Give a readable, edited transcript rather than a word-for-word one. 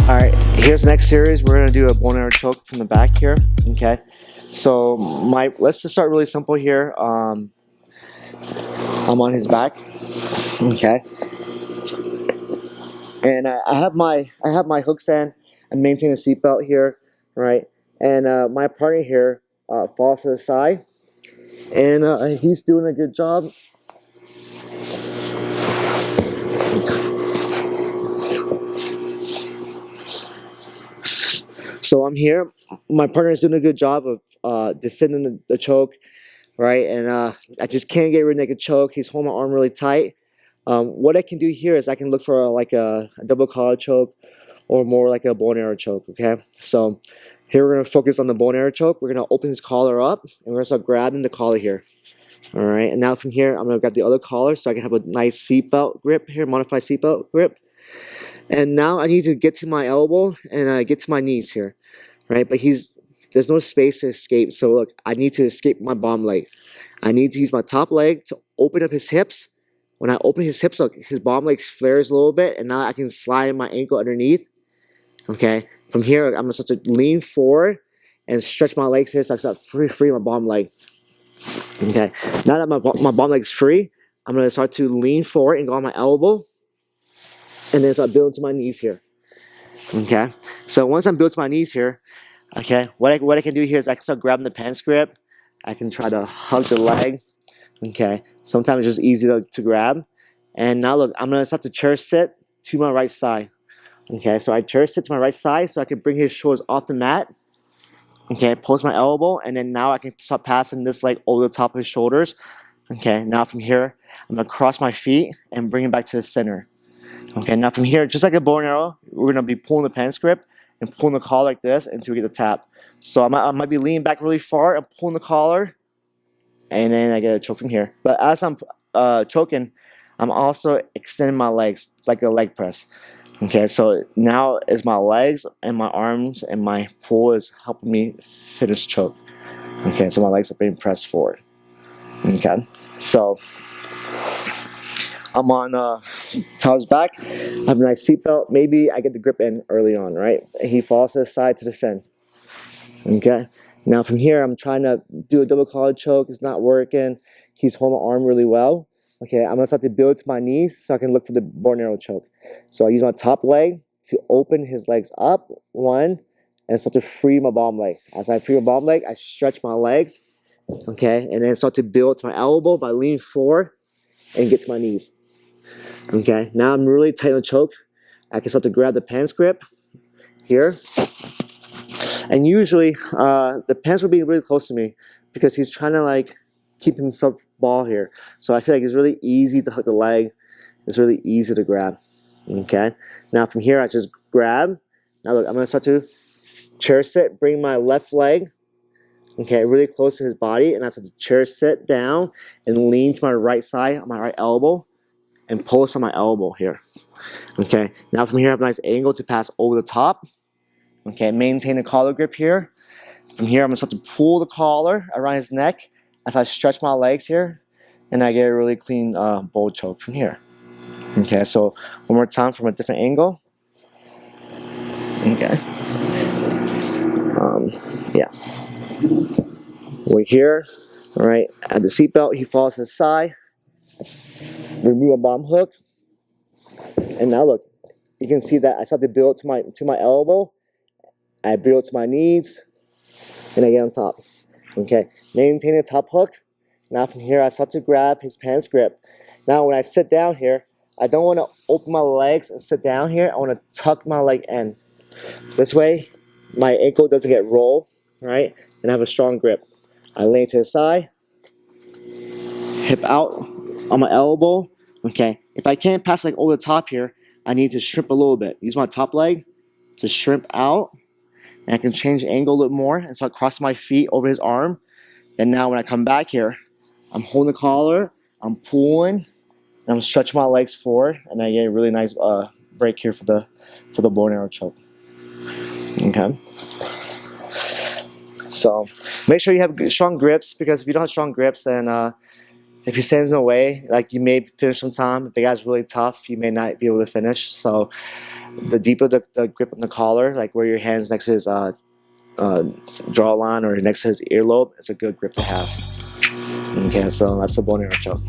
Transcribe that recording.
Alright, here's the next series. We're going to do a bow and arrow choke from the back here. Okay. So let's just start really simple here. I'm on his back. Okay. And I have my hook stand and maintain a seatbelt here, right? And my partner here falls to the side, and he's doing a good job. So I'm here. My partner is doing a good job of defending the choke, right? And I just can't get rid of the choke. He's holding my arm really tight. What I can do here is I can look for a double collar choke or more like a bow and arrow choke, okay? So here we're going to focus on the bow and arrow choke. We're going to open his collar up, and we're going to start grabbing the collar here. All right, and now from here, I'm going to grab the other collar so I can have a nice seatbelt grip here, modified seatbelt grip. And now I need to get to my elbow and get to my knees here, right? But there's no space to escape. So look, I need to escape my bottom leg. I need to use my top leg to open up his hips. When I open his hips, look, his bottom leg flares a little bit, and now I can slide my ankle underneath. Okay, from here, I'm going to start to lean forward and stretch my legs here so I can start free my bottom leg. Okay, now that my bottom leg is free, I'm going to start to lean forward and go on my elbow, and then start building to my knees here. Okay, so once I'm built to my knees here, okay, what I can do here is I can start grabbing the pants grip. I can try to hug the leg. Okay, sometimes it's just easy to grab. And now look, I'm going to start to chair sit to my right side. Okay, so I chair sit to my right side so I can bring his shoulders off the mat. Okay, post my elbow, and then now I can start passing this leg over the top of his shoulders. Okay, now from here, I'm going to cross my feet and bring it back to the center. Okay, now from here, just like a bow and arrow, we're going to be pulling the pants grip and pulling the collar like this until we get the tap. So I might be leaning back really far and pulling the collar, and then I get a choke from here. But as I'm choking, I'm also extending my legs like a leg press. Okay, so now it's my legs and my arms and my pull is helping me finish choke. Okay, so my legs are being pressed forward. Okay, so I'm on Tom's back. I have a nice seatbelt. Maybe I get the grip in early on, right? He falls to the side to defend. Okay, now from here, I'm trying to do a double collar choke. It's not working. He's holding my arm really well. Okay, I'm going to start to build to my knees so I can look for the bow and arrow choke. So I use my top leg to open his legs up, one, and start to free my bottom leg. As I free my bottom leg, I stretch my legs, okay, and then start to build to my elbow by leaning forward and get to my knees. Okay, now I'm really tight on the choke. I can start to grab the pants grip here. And usually, the pants will be really close to me because he's trying to keep himself ball here. So I feel like it's really easy to hook the leg. It's really easy to grab. Okay. Now from here, I just grab. Now look, I'm going to start to chair sit, bring my left leg, okay, really close to his body. And I start to chair sit down and lean to my right side on my right elbow and pulse on my elbow here. Okay. Now from here, I have a nice angle to pass over the top. Okay. Maintain the collar grip here. From here, I'm going to start to pull the collar around his neck as I stretch my legs here, and I get a really clean bow choke from here. Okay, so one more time from a different angle. Okay. Yeah. We're here, all right, at the seatbelt, he falls to the side. Remove a bottom hook. And now look, you can see that I start to build to my elbow. I build to my knees, and I get on top. Okay, maintain the top hook. Now from here, I start to grab his pants grip. Now when I sit down here, I don't want to open my legs and sit down here. I want to tuck my leg in. This way, my ankle doesn't get rolled, right? And I have a strong grip. I lay to the side, hip out on my elbow. Okay, if I can't pass over the top here, I need to shrimp a little bit. Use my top leg to shrimp out. And I can change the angle a little more and start crossing my feet over his arm. And now when I come back here, I'm holding the collar, I'm pulling, and I'm stretching my legs forward, and I get a really nice break here for the bow and arrow choke. Okay. So make sure you have strong grips, because if you don't have strong grips, then If he stands in the way, like you may finish some time. If the guy's really tough, you may not be able to finish. So the deeper the grip on the collar, like where your hands next to his jawline or next to his earlobe, it's a good grip to have. Okay, so that's the bone arrow choke.